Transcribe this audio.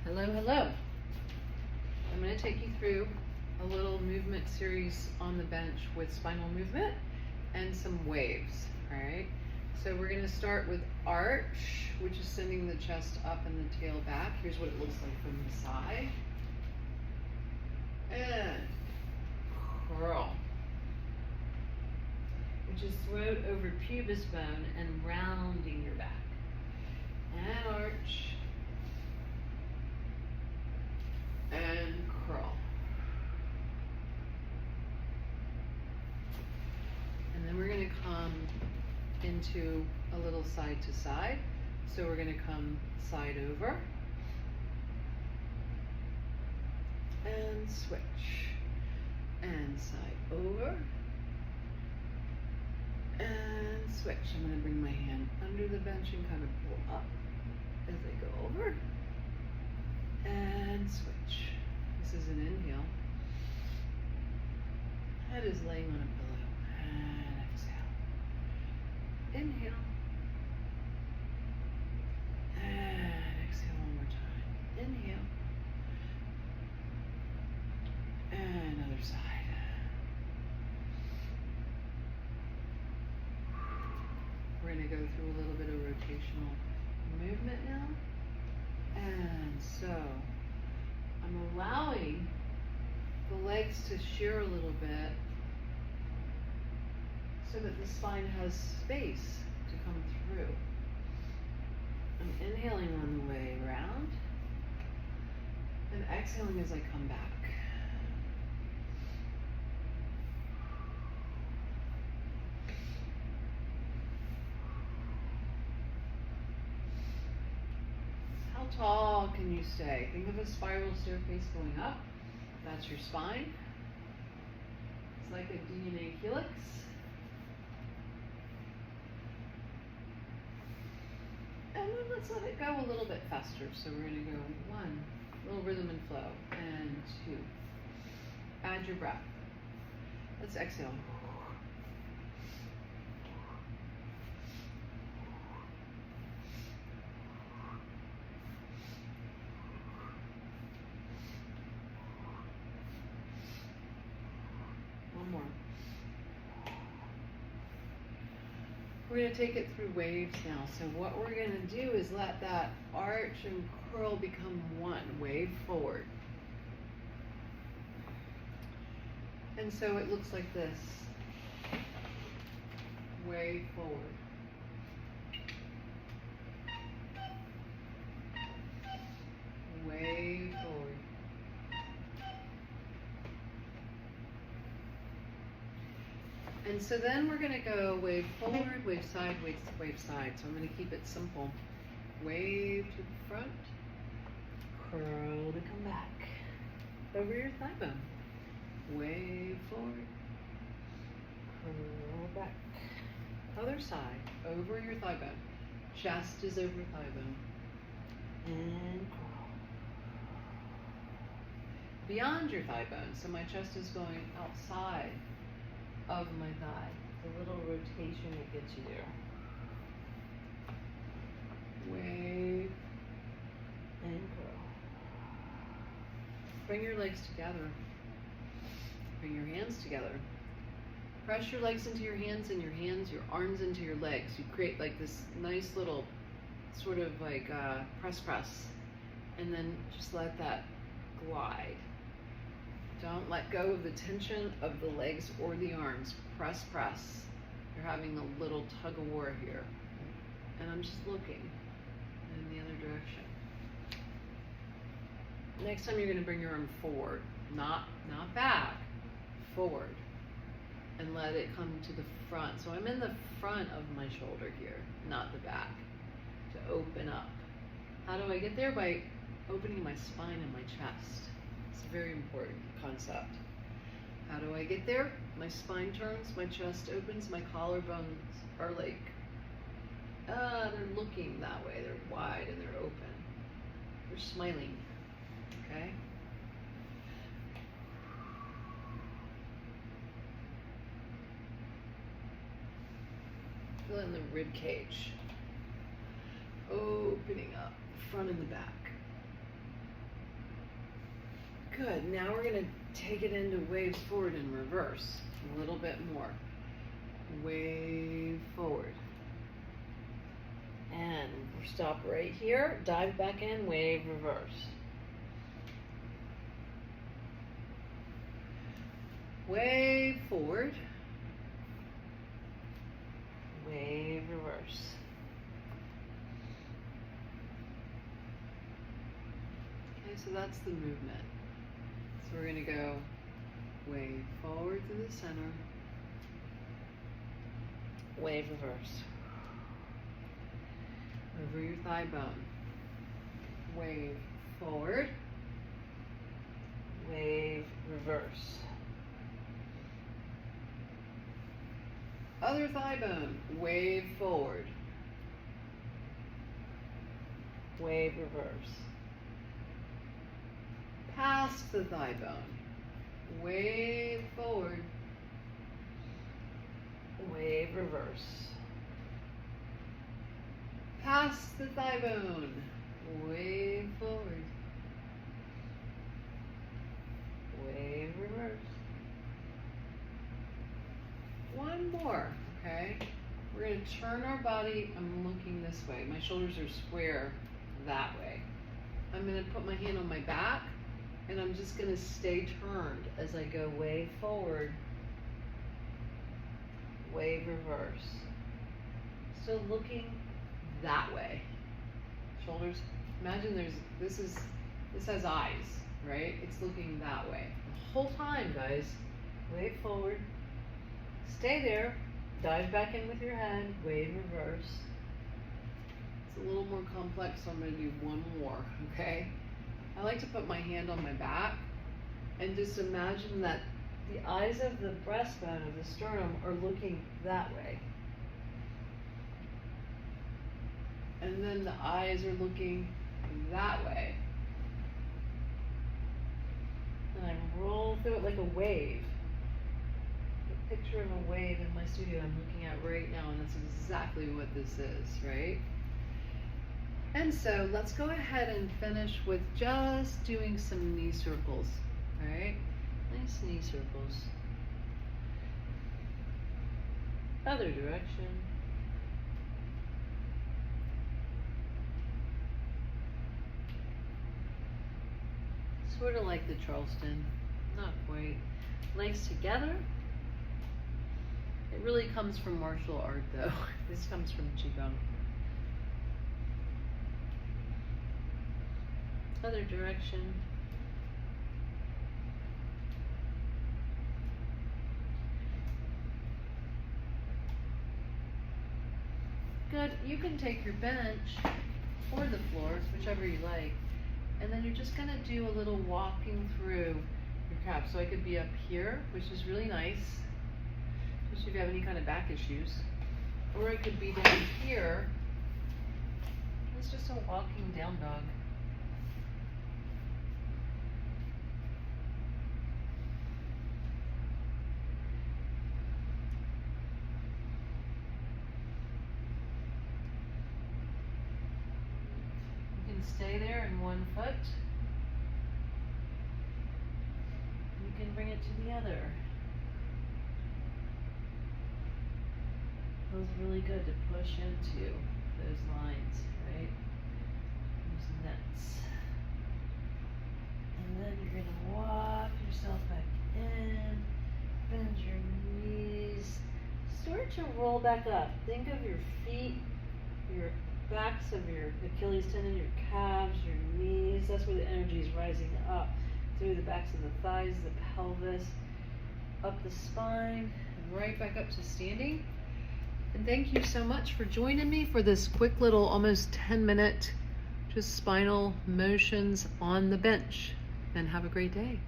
Hello, hello. I'm going to take you through a little movement series on the bench with spinal movement and some waves, all right? So we're going to start with arch, which is sending the chest up and the tail back. Here's what it looks like from the side. And curl, which is throat over pubis bone and rounding your back. And arch. And curl. And then we're going to come into a little side to side. So we're going to come side over and switch and side over and switch. I'm going to bring my hand under the bench and kind of pull up as I go over and switch. This is an inhale. Head is laying on a pillow and exhale. Inhale and exhale one more time. Inhale and other side. We're going to go through a little bit of rotational movement now. And so I'm allowing the legs to shear a little bit so that the spine has space to come through. I'm inhaling on the way around and exhaling as I come back. How tall can you stay? Think of a spiral staircase going up. That's your spine. It's like a DNA helix. And then let's let it go a little bit faster. So we're going to go 1, little rhythm and flow, and 2. Add your breath. Let's exhale. One more. We're going to take it through waves now. So what we're going to do is let that arch and curl become one. Wave forward. And so it looks like this. Wave forward. Wave forward. And so then we're going to go wave forward, wave side, wave side. So I'm going to keep it simple. Wave to the front, curl to come back. Over your thigh bone. Wave forward, curl back. Other side, over your thigh bone. Chest is over thigh bone. And curl. Beyond your thigh bone. So my chest is going outside of my thigh. The little rotation it gets you there. Wave and curl. Bring your legs together. Bring your hands together. Press your legs into your hands and your arms into your legs. You create like this nice little sort of like press. And then just let that glide. Don't let go of the tension of the legs or the arms. Press. You're having a little tug of war here. And I'm just looking in the other direction. Next time you're going to bring your arm forward. Not back. Forward. And let it come to the front. So I'm in the front of my shoulder here, not the back. To open up. How do I get there? By opening my spine and my chest. It's a very important concept. How do I get there? My spine turns, my chest opens, my collarbones are like, they're looking that way. They're wide and they're open. They're smiling. Okay? Feel in the rib cage. Opening up, front and the back. Good. Now we're going to take it into waves forward and reverse. A little bit more. Wave forward. And stop right here. Dive back in. Wave reverse. Wave forward. Wave reverse. Okay, so that's the movement. So we're going to go wave forward to the center. Wave reverse. Over your thigh bone. Wave forward. Wave reverse. Other thigh bone. Wave forward. Wave reverse. Past the thigh bone. Wave forward. Wave reverse. Past the thigh bone. Wave forward. Wave reverse. One more, okay? We're going to turn our body. I'm looking this way. My shoulders are square that way. I'm going to put my hand on my back, and I'm just going to stay turned as I go wave forward, wave reverse. Still looking that way. Shoulders, imagine this has eyes, right? It's looking that way. The whole time, guys. Wave forward. Stay there. Dive back in with your head. Wave reverse. It's a little more complex, so I'm going to do one more, okay? I like to put my hand on my back and just imagine that the eyes of the breastbone of the sternum are looking that way. And then the eyes are looking that way. And I roll through it like a wave. A picture of a wave in my studio I'm looking at right now, and that's exactly what this is, right? And so let's go ahead and finish with just doing some knee circles, all right? Nice knee circles. Other direction. Sort of like the Charleston, not quite. Legs together. It really comes from martial art though. This comes from Qigong. Other direction. Good. You can take your bench or the floor, whichever you like, and then you're just going to do a little walking through your calf. So I could be up here, which is really nice, especially if you have any kind of back issues, or I could be down here. It's just a walking down dog. Stay there in one foot. You can bring it to the other. Feels really good to push into those lines, right? Those nets. And then you're going to walk yourself back in, bend your knees, start to roll back up. Think of your feet, your backs of your Achilles tendon, your calves, your knees. That's where the energy is rising up through the backs of the thighs, the pelvis, up the spine, and right back up to standing. And thank you so much for joining me for this quick little almost 10-minute just spinal motions on the bench. And have a great day.